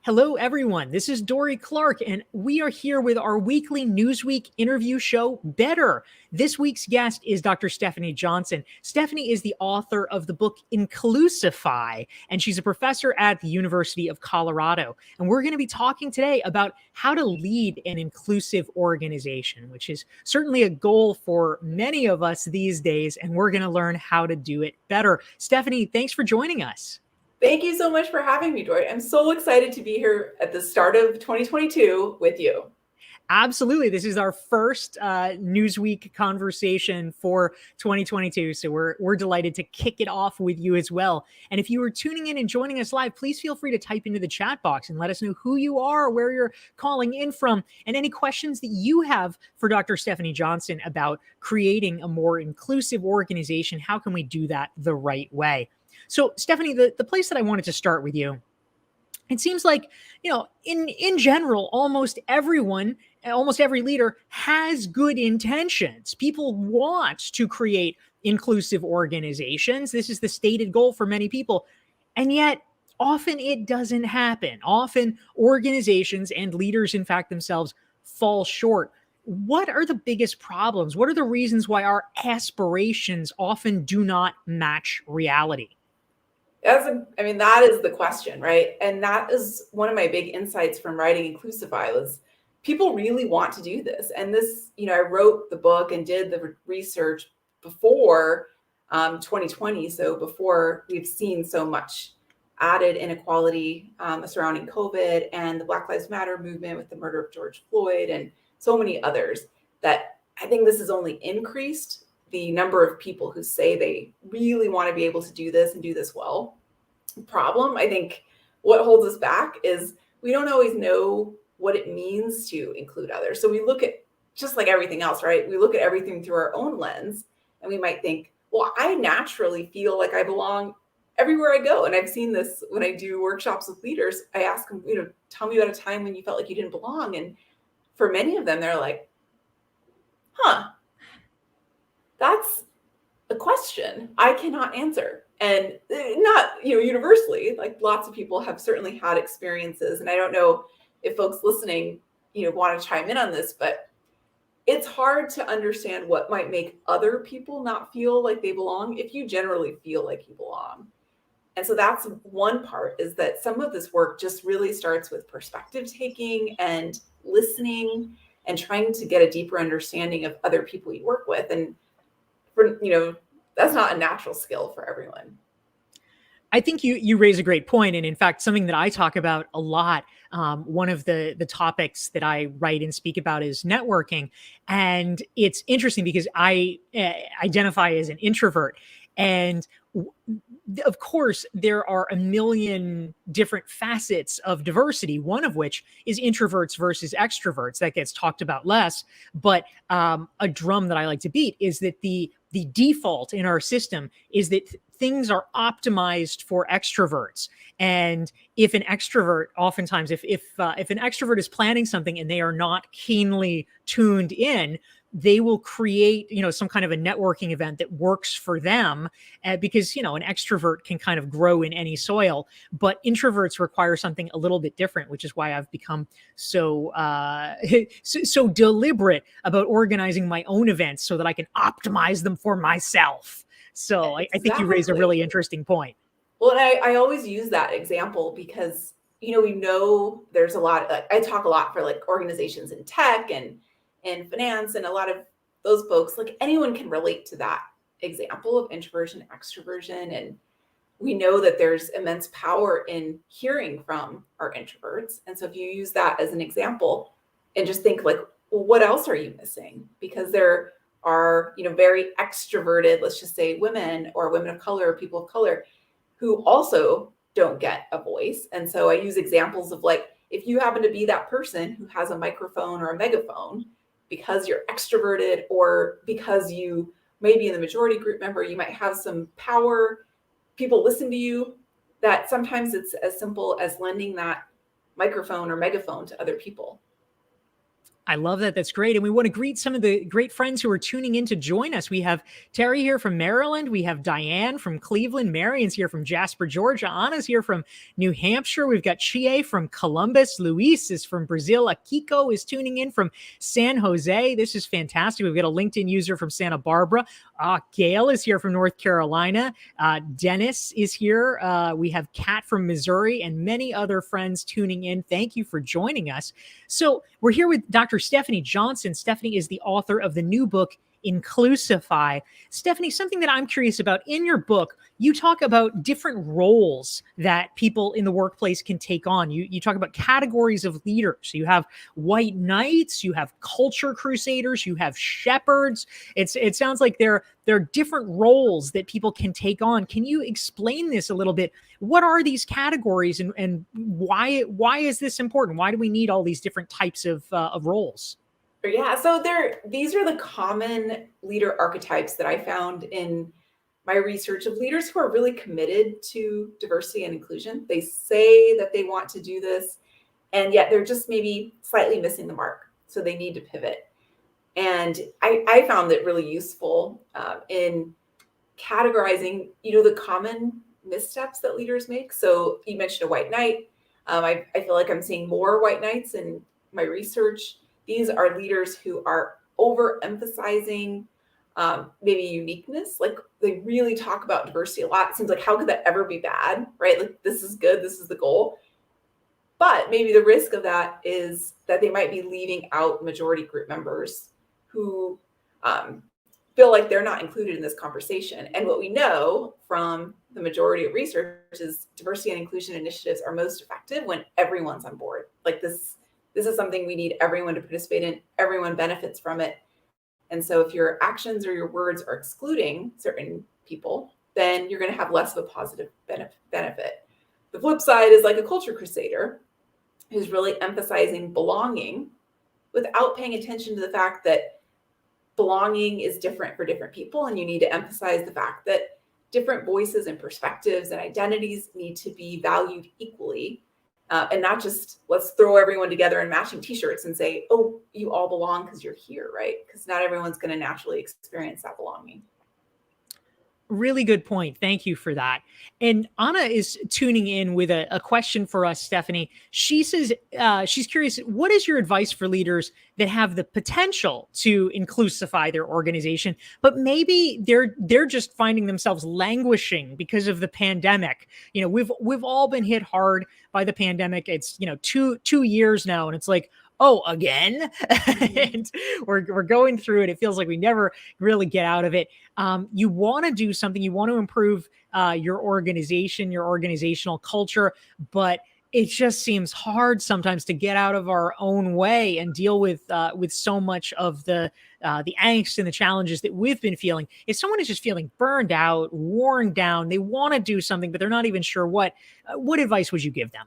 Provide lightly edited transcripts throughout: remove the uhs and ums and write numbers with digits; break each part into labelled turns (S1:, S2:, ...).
S1: Hello, everyone. This is Dorie Clark, and we are here with our weekly Newsweek interview show, Better. This week's guest is Dr. Stefanie Johnson. Stefanie is the author of the book Inclusify, and she's a professor at the University of Colorado. And we're going to be talking today about how to lead an inclusive organization, which is certainly a goal for many of us these days, and we're going to learn how to do it better. Stefanie, thanks for joining us.
S2: Thank you so much for having me, Dorie. I'm so excited to be here at the start of 2022 with you.
S1: Absolutely. This is our first Newsweek conversation for 2022. So we're delighted to kick it off with you as well. And if you are tuning in and joining us live, please feel free to type into the chat box and let us know who you are, where you're calling in from, and any questions that you have for Dr. Stefanie Johnson about creating a more inclusive organization. How can we do that the right way? So, Stefanie, the place that I wanted to start with you, it seems like, in general, almost every leader has good intentions. People want to create inclusive organizations. This is the stated goal for many people. And yet, often it doesn't happen. Often organizations and leaders, in fact, themselves fall short. What are the biggest problems? What are the reasons why our aspirations often do not match reality?
S2: That is the question, right? And that is one of my big insights from writing Inclusify was people really want to do this. And this, I wrote the book and did the research before 2020. So before we've seen so much added inequality surrounding COVID and the Black Lives Matter movement with the murder of George Floyd and so many others, that I think this has only increased the number of people who say they really want to be able to do this and do this well. The problem, I think, what holds us back is we don't always know what it means to include others. So we look at, just like everything else, right? We look at everything through our own lens, and we might think, well, I naturally feel like I belong everywhere I go. And I've seen this when I do workshops with leaders. I ask them, tell me about a time when you felt like you didn't belong. And for many of them, they're like, that's a question I cannot answer. And not, universally, like lots of people have certainly had experiences. And I don't know if folks listening, want to chime in on this, but it's hard to understand what might make other people not feel like they belong if you generally feel like you belong. And so that's one part, is that some of this work just really starts with perspective taking and listening and trying to get a deeper understanding of other people you work with. And that's not a natural skill for everyone.
S1: I think you raise a great point. And in fact, something that I talk about a lot, one of the topics that I write and speak about is networking. And it's interesting because I identify as an introvert. And of course, there are a million different facets of diversity, one of which is introverts versus extroverts. That gets talked about less. But a drum that I like to beat is that the default in our system is that things are optimized for extroverts. And if an extrovert, oftentimes, if an extrovert is planning something and they are not keenly tuned in, they will create, some kind of a networking event that works for them because, an extrovert can kind of grow in any soil, but introverts require something a little bit different, which is why I've become so deliberate about organizing my own events so that I can optimize them for myself. So I think you raise a really interesting point.
S2: Well, and I always use that example because, we know there's a lot, I talk a lot for like organizations in tech and finance, and a lot of those folks, like anyone can relate to that example of introversion, extroversion. And we know that there's immense power in hearing from our introverts. And so if you use that as an example and just think like, well, what else are you missing? Because there are, very extroverted, let's just say women or women of color or people of color who also don't get a voice. And so I use examples of like, if you happen to be that person who has a microphone or a megaphone, because you're extroverted or because you may be in the majority group member, you might have some power, people listen to you, that sometimes it's as simple as lending that microphone or megaphone to other people.
S1: I love that. That's great. And we want to greet some of the great friends who are tuning in to join us. We have Terry here from Maryland. We have Diane from Cleveland. Marion's here from Jasper, Georgia. Anna's here from New Hampshire. We've got Chie from Columbus. Luis is from Brazil. Akiko is tuning in from San Jose. This is fantastic. We've got a LinkedIn user from Santa Barbara. Gail is here from North Carolina. Dennis is here. We have Kat from Missouri and many other friends tuning in. Thank you for joining us. So we're here with Dr. Stefanie Johnson. Stefanie is the author of the new book, Inclusify. Stefanie, something that I'm curious about, in your book, you talk about different roles that people in the workplace can take on. You talk about categories of leaders. You have white knights, you have culture crusaders, you have shepherds. It sounds like there are different roles that people can take on. Can you explain this a little bit? What are these categories and why is this important? Why do we need all these different types of roles?
S2: Yeah, so these are the common leader archetypes that I found in my research of leaders who are really committed to diversity and inclusion. They say that they want to do this, and yet they're just maybe slightly missing the mark. So they need to pivot. And I found it really useful in categorizing, the common missteps that leaders make. So you mentioned a white knight. I feel like I'm seeing more white knights in my research. These are leaders who are overemphasizing maybe uniqueness. Like they really talk about diversity a lot. It seems like, how could that ever be bad, right? Like this is good, this is the goal. But maybe the risk of that is that they might be leaving out majority group members who feel like they're not included in this conversation. And what we know from the majority of research is diversity and inclusion initiatives are most effective when everyone's on board. Like this is something we need everyone to participate in. Everyone benefits from it. And so if your actions or your words are excluding certain people, then you're going to have less of a positive benefit. The flip side is like a culture crusader who's really emphasizing belonging without paying attention to the fact that belonging is different for different people. And you need to emphasize the fact that different voices and perspectives and identities need to be valued equally. And not just let's throw everyone together in matching t-shirts and say, oh, you all belong because you're here, right? Because not everyone's going to naturally experience that belonging.
S1: Really good point. Thank you for that. And Anna is tuning in with a question for us, Stefanie. She says she's curious, what is your advice for leaders that have the potential to inclusify their organization, but maybe they're just finding themselves languishing because of the pandemic? We've all been hit hard by the pandemic. It's 2 years now, and it's like, oh, again? And we're going through it. It feels like we never really get out of it. You want to do something. You want to improve your organization, your organizational culture, but it just seems hard sometimes to get out of our own way and deal with so much of the angst and the challenges that we've been feeling. If someone is just feeling burned out, worn down, they want to do something, but they're not even sure what advice would you give them?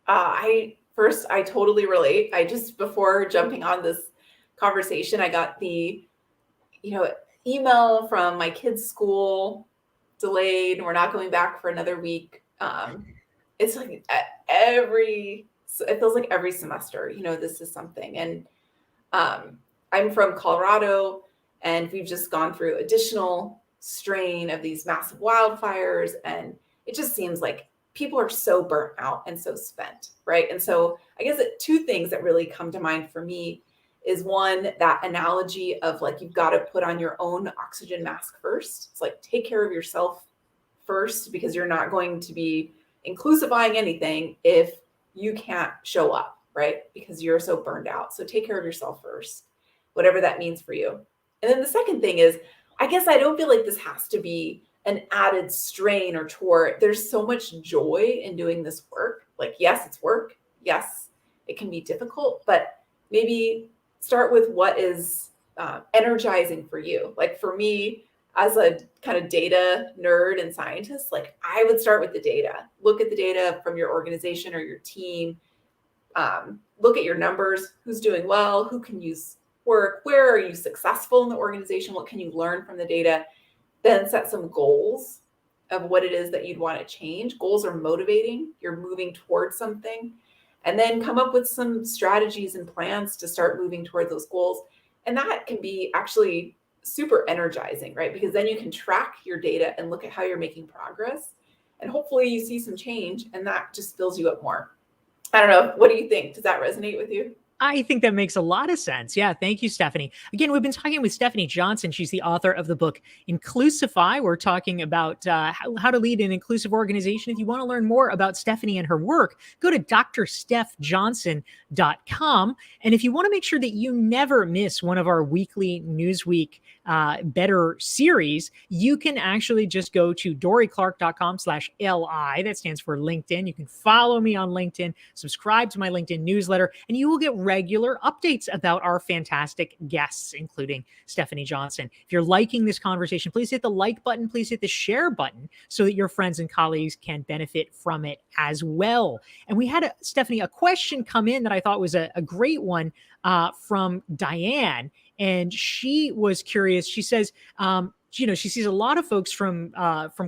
S2: I totally relate. Before jumping on this conversation, I got the, email from my kids' school, delayed. We're not going back for another week. It's like it feels like every semester, this is something. And I'm from Colorado, and we've just gone through additional strain of these massive wildfires. And it just seems like people are so burnt out and so spent, right? And so I guess two things that really come to mind for me is one, that analogy of like, you've got to put on your own oxygen mask first. It's like, take care of yourself first, because you're not going to be inclusifying anything if you can't show up, right? Because you're so burned out. So take care of yourself first, whatever that means for you. And then the second thing is, I guess I don't feel like this has to be an added strain or chore. There's so much joy in doing this work. Like, yes, it's work. Yes, it can be difficult, but maybe start with what is energizing for you. Like for me, as a kind of data nerd and scientist, like I would start with the data. Look at the data from your organization or your team. Look at your numbers, who's doing well, who can use work, where are you successful in the organization, what can you learn from the data? Then set some goals of what it is that you'd want to change. Goals are motivating. You're moving towards something. and then come up with some strategies and plans to start moving toward those goals. And that can be actually super energizing, right? Because then you can track your data and look at how you're making progress. And hopefully you see some change, and that just fills you up more. I don't know. What do you think? Does that resonate with you?
S1: I think that makes a lot of sense. Yeah. Thank you, Stefanie. Again, we've been talking with Stefanie Johnson. She's the author of the book Inclusify. We're talking about how to lead an inclusive organization. If you want to learn more about Stefanie and her work, go to drstefjohnson.com. And if you want to make sure that you never miss one of our weekly Newsweek Better series, you can actually just go to DorieClark.com/LI. That stands for LinkedIn. You can follow me on LinkedIn, subscribe to my LinkedIn newsletter, and you will get regular updates about our fantastic guests, including Stefanie Johnson. If you're liking this conversation, please hit the like button, please hit the share button so that your friends and colleagues can benefit from it as well. And we had, Stefanie, a question come in that I thought was a great one from Diane. And she was curious. She says, she sees a lot of folks from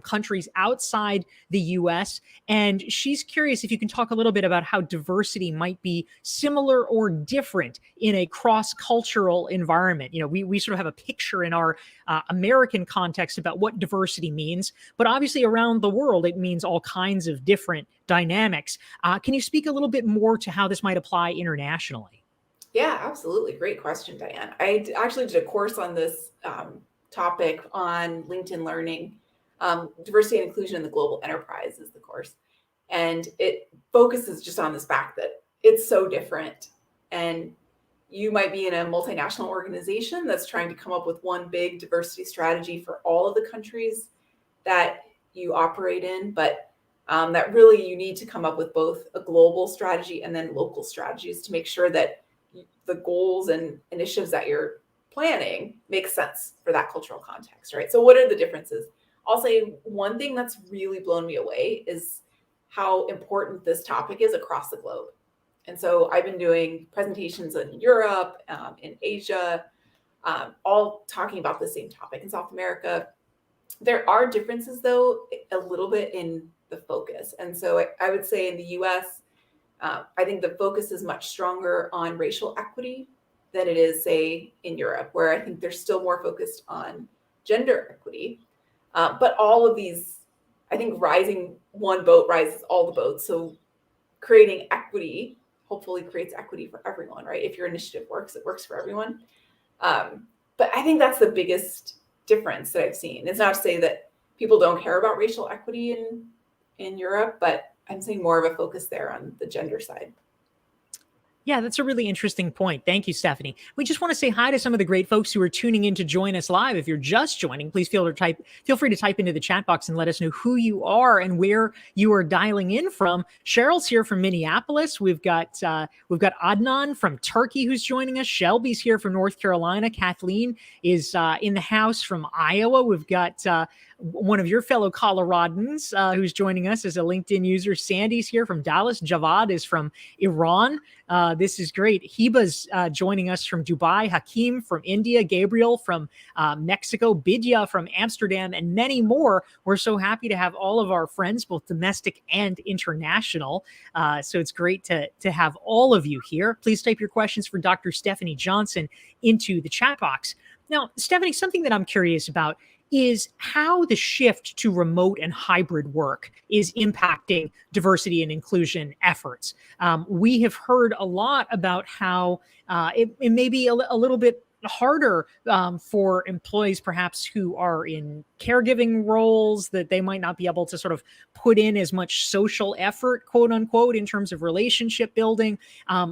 S1: countries outside the U.S., and she's curious if you can talk a little bit about how diversity might be similar or different in a cross-cultural environment. We sort of have a picture in our American context about what diversity means, but obviously around the world, it means all kinds of different dynamics. Can you speak a little bit more to how this might apply internationally?
S2: Yeah, absolutely. Great question, Diane. I actually did a course on this topic on LinkedIn Learning. Diversity and Inclusion in the Global Enterprise is the course. And it focuses just on this fact that it's so different. And you might be in a multinational organization that's trying to come up with one big diversity strategy for all of the countries that you operate in, but that really you need to come up with both a global strategy and then local strategies to make sure that the goals and initiatives that you're planning make sense for that cultural context, right? So what are the differences? I'll say one thing that's really blown me away is how important this topic is across the globe. And so I've been doing presentations in Europe, in Asia, all talking about the same topic. In South America, there are differences though, a little bit in the focus. And so I would say in the US, I think the focus is much stronger on racial equity than it is, say, in Europe, where I think they're still more focused on gender equity. But all of these, I think rising one boat rises all the boats. So creating equity hopefully creates equity for everyone, right? If your initiative works, it works for everyone. But I think that's the biggest difference that I've seen. It's not to say that people don't care about racial equity in Europe, but I'm seeing more of a focus there on the gender side.
S1: Yeah, that's a really interesting point. Thank you, Stefanie. We just want to say hi to some of the great folks who are tuning in to join us live. If you're just joining, please feel free to type into the chat box and let us know who you are and where you are dialing in from. Cheryl's here from Minneapolis. We've got Adnan from Turkey who's joining us. Shelby's here from North Carolina. Kathleen is in the house from Iowa. We've got one of your fellow Coloradans who's joining us as a LinkedIn user. Sandy's here from Dallas. Javad is from Iran. This is great. Hiba's joining us from Dubai. Hakeem from India. Gabriel from Mexico. Bidya from Amsterdam, and many more. We're so happy to have all of our friends, both domestic and international. So it's great to have all of you here. Please type your questions for Dr. Stefanie Johnson into the chat box. Now, Stefanie, something that I'm curious about is how the shift to remote and hybrid work is impacting diversity and inclusion efforts. We have heard a lot about how it may be a little bit harder for employees perhaps who are in caregiving roles, that they might not be able to sort of put in as much social effort, quote unquote, in terms of relationship building.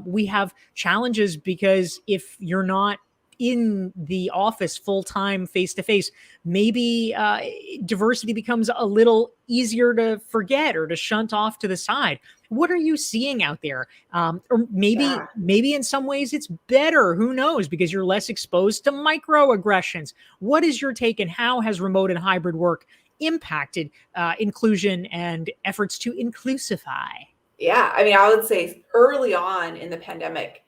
S1: We have challenges because if you're not in the office full-time, face-to-face, maybe diversity becomes a little easier to forget or to shunt off to the side. What are you seeing out there? Or maybe in some ways it's better, who knows, because you're less exposed to microaggressions. What is your take, and how has remote and hybrid work impacted inclusion and efforts to inclusify?
S2: Yeah, I mean, I would say early on in the pandemic,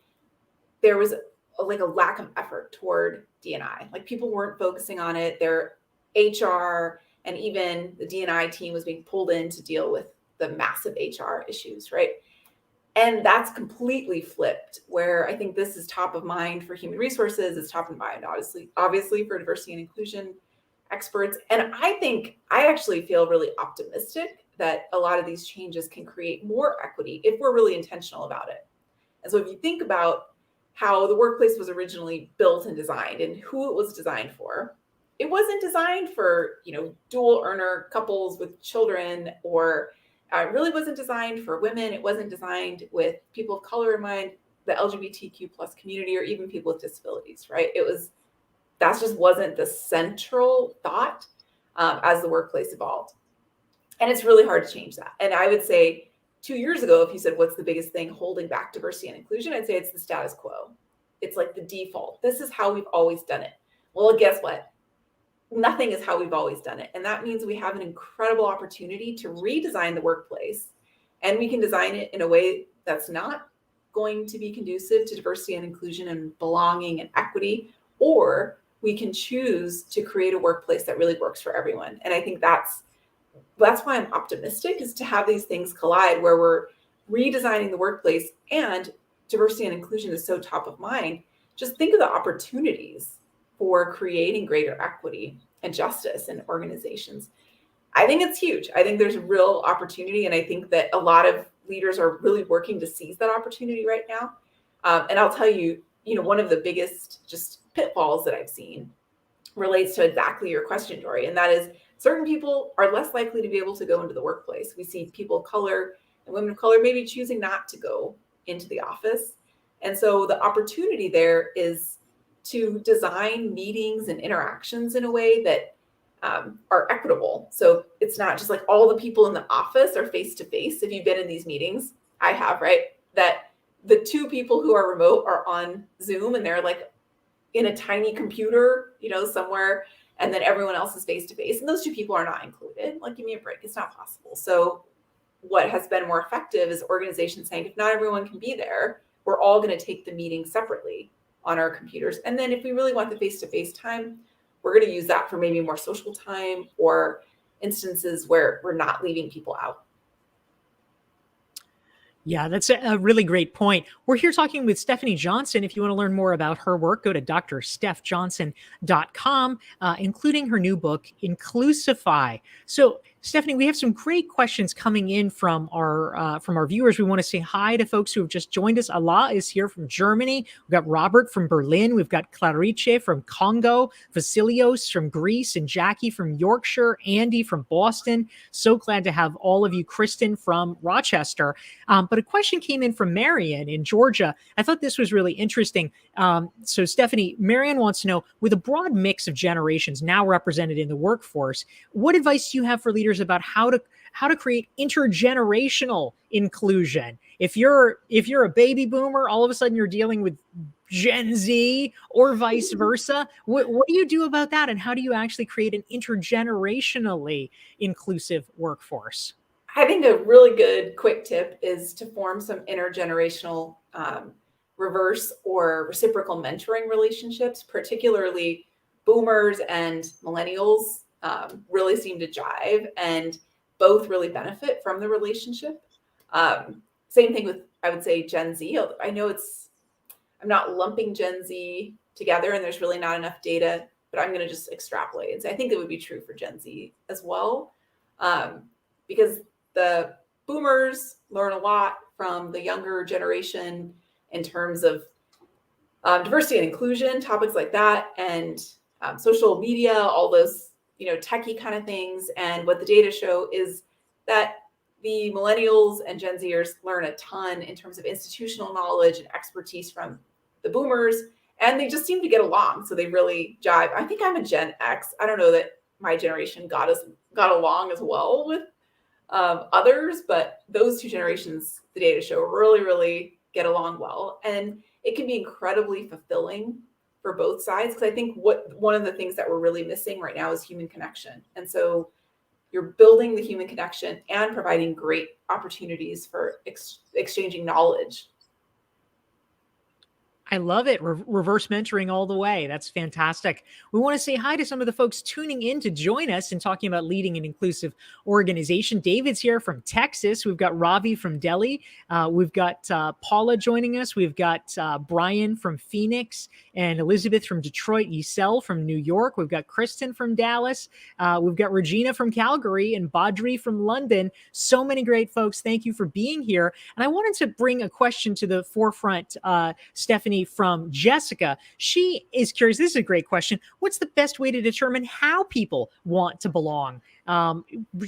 S2: there was a lack of effort toward D&I. Like people weren't focusing on it. Their HR and even the D&I team was being pulled in to deal with the massive HR issues, right? And that's completely flipped, where I think this is top of mind for human resources, it's top of mind, obviously for diversity and inclusion experts. And I actually feel really optimistic that a lot of these changes can create more equity if we're really intentional about it. And so if you think about how the workplace was originally built and designed and who it was designed for, it wasn't designed for, dual earner couples with children, or it really wasn't designed for women. It wasn't designed with people of color in mind, the LGBTQ plus community, or even people with disabilities, right? That just wasn't the central thought as the workplace evolved. And it's really hard to change that. And I would say 2 years ago, if you said, what's the biggest thing holding back diversity and inclusion? I'd say it's the status quo. It's like the default. This is how we've always done it. Well, guess what? Nothing is how we've always done it. And that means we have an incredible opportunity to redesign the workplace. And we can design it in a way that's not going to be conducive to diversity and inclusion and belonging and equity, or we can choose to create a workplace that really works for everyone. And I think that's why I'm optimistic, is to have these things collide, where we're redesigning the workplace and diversity and inclusion is so top of mind. Just think of the opportunities for creating greater equity and justice in organizations. I think it's huge. I think there's a real opportunity. And I think that a lot of leaders are really working to seize that opportunity right now. And I'll tell you, one of the biggest just pitfalls that I've seen relates to exactly your question, Dorie. And that is, certain people are less likely to be able to go into the workplace. We see people of color and women of color maybe choosing not to go into the office. And so the opportunity there is to design meetings and interactions in a way that are equitable. So it's not just like all the people in the office are face-to-face. If you've been in these meetings, I have, right? That the two people who are remote are on Zoom and they're like in a tiny computer, somewhere, and then everyone else is face-to-face. And those two people are not included. Like, give me a break. It's not possible. So what has been more effective is organizations saying, if not everyone can be there, we're all going to take the meeting separately on our computers. And then if we really want the face-to-face time, we're going to use that for maybe more social time or instances where we're not leaving people out.
S1: Yeah, that's a really great point. We're here talking with Stefanie Johnson. If you want to learn more about her work, go to drstefjohnson.com, including her new book, Inclusify. So, Stefanie, we have some great questions coming in from our viewers. We want to say hi to folks who have just joined us. Allah is here from Germany. We've got Robert from Berlin. We've got Clarice from Congo, Vasilios from Greece, and Jackie from Yorkshire, Andy from Boston. So glad to have all of you. Kristen from Rochester. But a question came in from Marion in Georgia. I thought this was really interesting. So, Stefanie, Marion wants to know, with a broad mix of generations now represented in the workforce, what advice do you have for leaders about how to create intergenerational inclusion? If you're a baby boomer, all of a sudden you're dealing with Gen Z or vice versa. What do you do about that? And how do you actually create an intergenerationally inclusive workforce?
S2: I think a really good quick tip is to form some intergenerational reverse or reciprocal mentoring relationships. Particularly boomers and millennials really seem to jive, and both really benefit from the relationship. Same thing with, I would say, Gen Z. I know I'm not lumping Gen Z together and there's really not enough data, but I'm going to just extrapolate and say I think it would be true for Gen Z as well, because the boomers learn a lot from the younger generation in terms of diversity and inclusion, topics like that, and social media, all those, techie kind of things. And what the data show is that the millennials and Gen Zers learn a ton in terms of institutional knowledge and expertise from the boomers, and they just seem to get along. So they really jive. I think I'm a Gen X. I don't know that my generation got along as well with others, but those two generations, the data show, really, really get along well. And it can be incredibly fulfilling for both sides, because I think one of the things that we're really missing right now is human connection. And so you're building the human connection and providing great opportunities for exchanging knowledge.
S1: I love it. Reverse mentoring all the way. That's fantastic. We want to say hi to some of the folks tuning in to join us and talking about leading an inclusive organization. David's here from Texas. We've got Ravi from Delhi. We've got Paula joining us. We've got Brian from Phoenix and Elizabeth from Detroit, Yisel from New York. We've got Kristen from Dallas. We've got Regina from Calgary and Badri from London. So many great folks. Thank you for being here. And I wanted to bring a question to the forefront, Stefanie, from Jessica. She is curious. This is a great question. What's the best way to determine how people want to belong?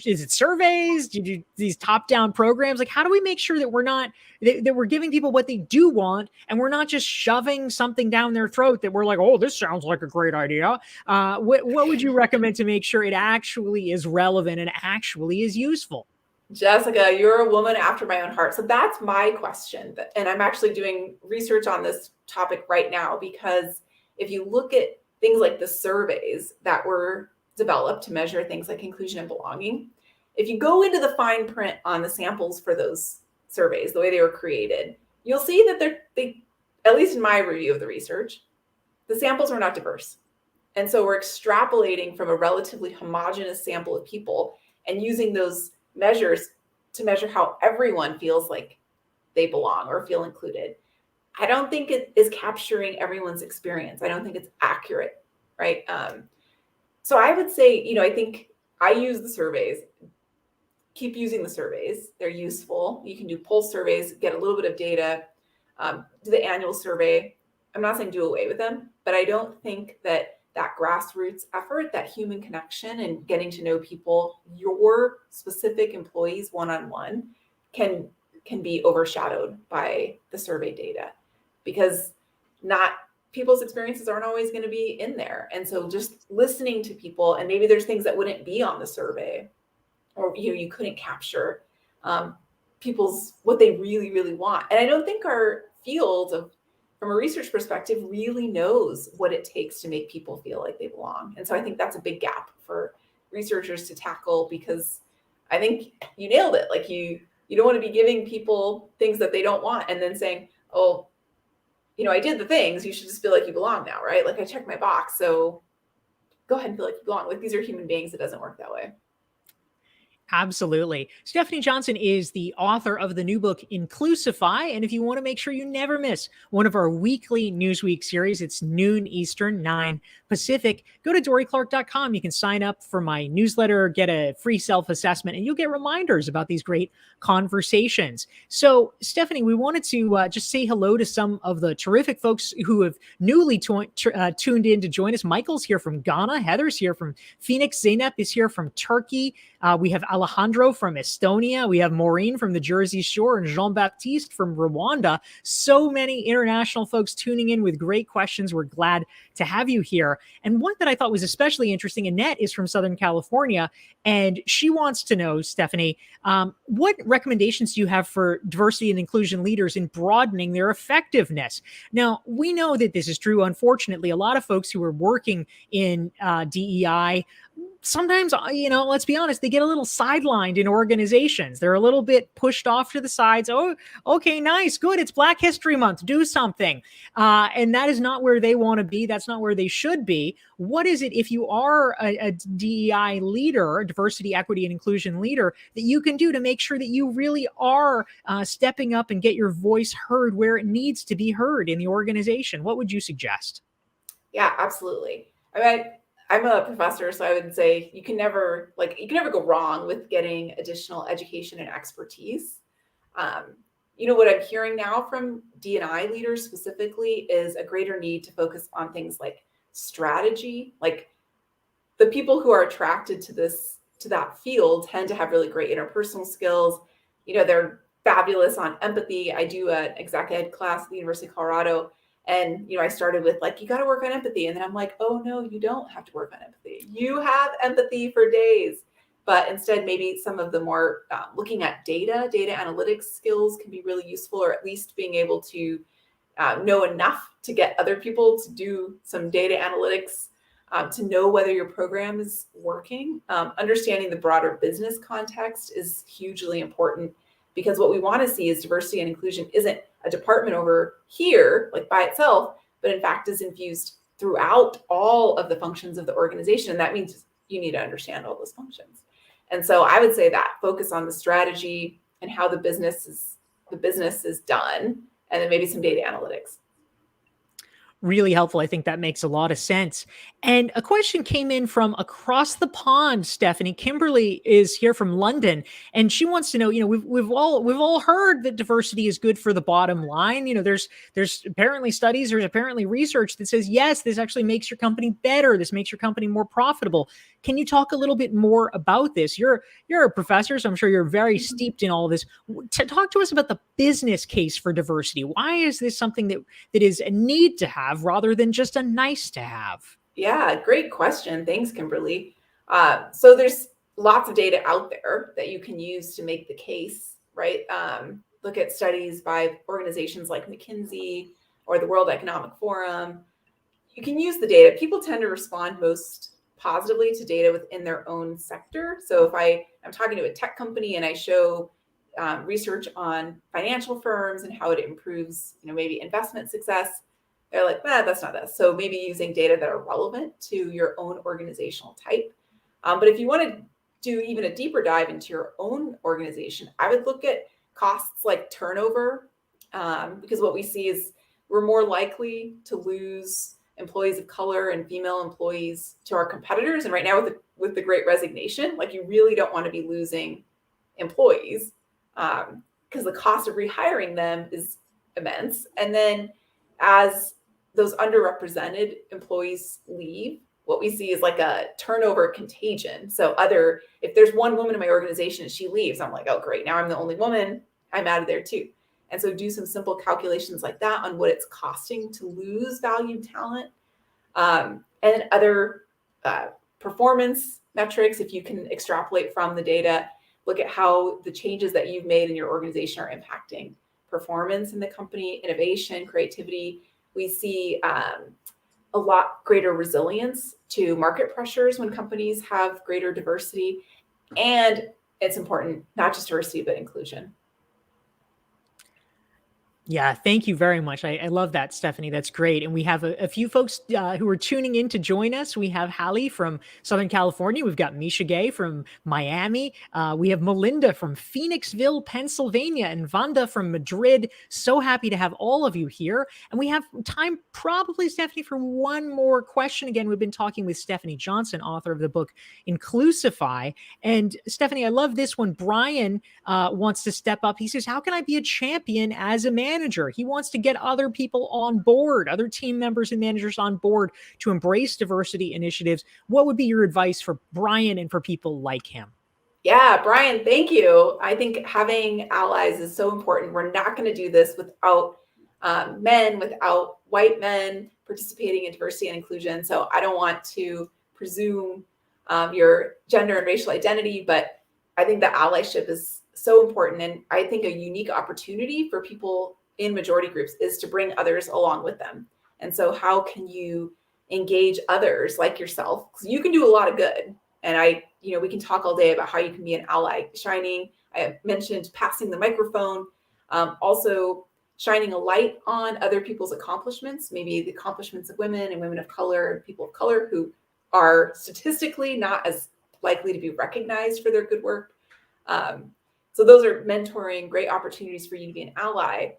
S1: Is it surveys? Do you do these top-down programs? Like, how do we make sure that we're giving people what they do want, and we're not just shoving something down their throat that we're like, oh, this sounds like a great idea? What would you recommend to make sure it actually is relevant and actually is useful?
S2: Jessica, you're a woman after my own heart. So that's my question. And I'm actually doing research on this topic right now, because if you look at things like the surveys that were developed to measure things like inclusion and belonging, if you go into the fine print on the samples for those surveys, the way they were created, you'll see that they, at least in my review of the research, the samples were not diverse. And so we're extrapolating from a relatively homogeneous sample of people and using those measures to measure how everyone feels like they belong or feel included. I don't think it is capturing everyone's experience. I don't think it's accurate, right? So I would say, I think I use the surveys. Keep using the surveys. They're useful. You can do pulse surveys, get a little bit of data, do the annual survey. I'm not saying do away with them, but I don't think that grassroots effort, that human connection and getting to know people, your specific employees one-on-one, can be overshadowed by the survey data, because not people's experiences aren't always going to be in there. And so just listening to people, and maybe there's things that wouldn't be on the survey, or you couldn't capture people's what they really, really want. And I don't think our field from a research perspective really knows what it takes to make people feel like they belong. And so I think that's a big gap for researchers to tackle, because I think you nailed it. Like you don't want to be giving people things that they don't want and then saying, oh, I did the things, you should just feel like you belong now, right? Like I checked my box, so go ahead and feel like you belong. Like these are human beings. It doesn't work that way.
S1: Absolutely. Stefanie Johnson is the author of the new book, Inclusify. And if you want to make sure you never miss one of our weekly Newsweek series, it's noon Eastern, 9 Pacific. Go to DorieClark.com. You can sign up for my newsletter, get a free self-assessment, and you'll get reminders about these great conversations. So, Stefanie, we wanted to just say hello to some of the terrific folks who have newly tuned in to join us. Michael's here from Ghana. Heather's here from Phoenix. Zeynep is here from Turkey. We have Alejandro from Estonia. We have Maureen from the Jersey Shore and Jean-Baptiste from Rwanda. So many international folks tuning in with great questions. We're glad to have you here. And one that I thought was especially interesting, Annette is from Southern California, and she wants to know, Stefanie, what recommendations do you have for diversity and inclusion leaders in broadening their effectiveness? Now, we know that this is true. Unfortunately, a lot of folks who are working in DEI, sometimes, let's be honest, they get a little sidelined in organizations. They're a little bit pushed off to the sides. Oh, okay, nice, good. It's Black History Month. Do something. And that is not where they want to be. That's not where they should be. What is it, if you are a DEI leader, diversity, equity, and inclusion leader, that you can do to make sure that you really are stepping up and get your voice heard where it needs to be heard in the organization? What would you suggest?
S2: Yeah, absolutely. I'm a professor, so I would say you can never go wrong with getting additional education and expertise. What I'm hearing now from D&I leaders specifically is a greater need to focus on things like strategy. Like the people who are attracted to that field tend to have really great interpersonal skills. They're fabulous on empathy. I do an exec ed class at the University of Colorado. And, I started with you got to work on empathy. And then I'm like, oh, no, you don't have to work on empathy. You have empathy for days. But instead, maybe some of the more looking at data analytics skills can be really useful, or at least being able to know enough to get other people to do some data analytics, to know whether your program is working. Understanding the broader business context is hugely important, because what we want to see is diversity and inclusion isn't a department over here, like by itself, but in fact is infused throughout all of the functions of the organization. And that means you need to understand all those functions. And so I would say that focus on the strategy and how the business is done, and then maybe some data analytics.
S1: Really helpful. I think that makes a lot of sense. And a question came in from across the pond, Stefanie. Kimberly is here from London, and she wants to know, we've all heard that diversity is good for the bottom line. There's apparently studies, there's apparently research that says, yes, this actually makes your company better. This makes your company more profitable. Can you talk a little bit more about this? You're a professor, so I'm sure you're very steeped in all this. Talk to us about the business case for diversity. Why is this something that is a need to have rather than just a nice to have?
S2: Yeah, great question. Thanks, Kimberly. So there's lots of data out there that you can use to make the case, right? Look at studies by organizations like McKinsey or the World Economic Forum. You can use the data. People tend to respond most positively to data within their own sector. So if I'm talking to a tech company and I show research on financial firms and how it improves, maybe investment success, they're like, that's not us. So maybe using data that are relevant to your own organizational type. But if you want to do even a deeper dive into your own organization, I would look at costs like turnover, because what we see is we're more likely to lose employees of color and female employees to our competitors. And right now with the Great Resignation, like you really don't want to be losing employees because the cost of rehiring them is immense. And then as those underrepresented employees leave, what we see is like a turnover contagion. So if there's one woman in my organization and she leaves, I'm like, oh, great. Now I'm the only woman. I'm out of there too. And so do some simple calculations like that on what it's costing to lose valued talent, and other performance metrics. If you can extrapolate from the data, look at how the changes that you've made in your organization are impacting performance in the company, innovation, creativity. We see a lot greater resilience to market pressures when companies have greater diversity. And it's important, not just diversity, but inclusion.
S1: Yeah, thank you very much. I love that, Stefanie. That's great. And we have a few folks who are tuning in to join us. We have Hallie from Southern California. We've got Misha Gay from Miami. We have Melinda from Phoenixville, Pennsylvania, and Vanda from Madrid. So happy to have all of you here. And we have time probably, Stefanie, for one more question. Again, we've been talking with Stefanie Johnson, author of the book Inclusify. And Stefanie, I love this one. Brian wants to step up. He says, how can I be a champion as a manager? He wants to get other people on board, other team members and managers on board to embrace diversity initiatives. What would be your advice for Brian and for people like him?
S2: Yeah, Brian, thank you. I think having allies is so important. We're not going to do this without without white men participating in diversity and inclusion. So I don't want to presume your gender and racial identity, but I think that allyship is so important. And I think a unique opportunity for people in majority groups is to bring others along with them. And so how can you engage others like yourself? Because you can do a lot of good. And we can talk all day about how you can be an ally. I mentioned passing the microphone, also shining a light on other people's accomplishments, maybe the accomplishments of women and women of color and people of color who are statistically not as likely to be recognized for their good work. So those are mentoring, great opportunities for you to be an ally.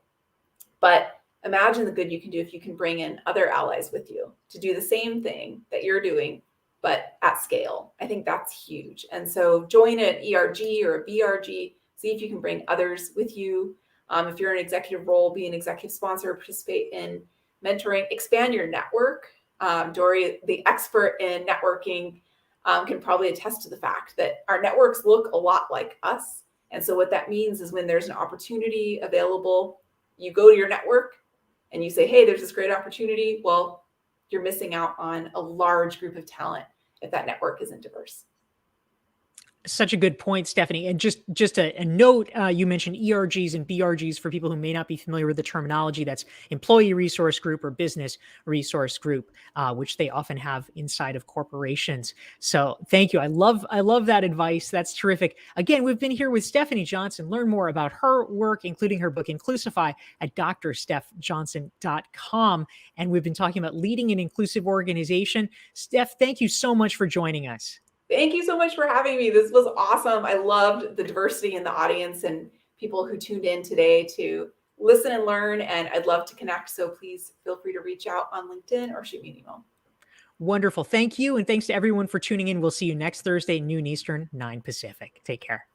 S2: But imagine the good you can do if you can bring in other allies with you to do the same thing that you're doing, but at scale. I think that's huge. And so join an ERG or a BRG, see if you can bring others with you. If you're in an executive role, be an executive sponsor, participate in mentoring, expand your network. Dorie, the expert in networking, can probably attest to the fact that our networks look a lot like us. And so what that means is when there's an opportunity available, you go to your network and you say, hey, there's this great opportunity. Well, you're missing out on a large group of talent if that network isn't diverse.
S1: Such a good point, Stefanie. And just a note, you mentioned ERGs and BRGs for people who may not be familiar with the terminology. That's employee resource group or business resource group, which they often have inside of corporations. So thank you. I love that advice. That's terrific. Again, we've been here with Stefanie Johnson. Learn more about her work, including her book Inclusify, at drstephjohnson.com. And we've been talking about leading an inclusive organization. Steph, thank you so much for joining us.
S2: Thank you so much for having me. This was awesome. I loved the diversity in the audience and people who tuned in today to listen and learn, and I'd love to connect. So please feel free to reach out on LinkedIn or shoot me an email.
S1: Wonderful. Thank you. And thanks to everyone for tuning in. We'll see you next Thursday, noon Eastern, 9 Pacific. Take care.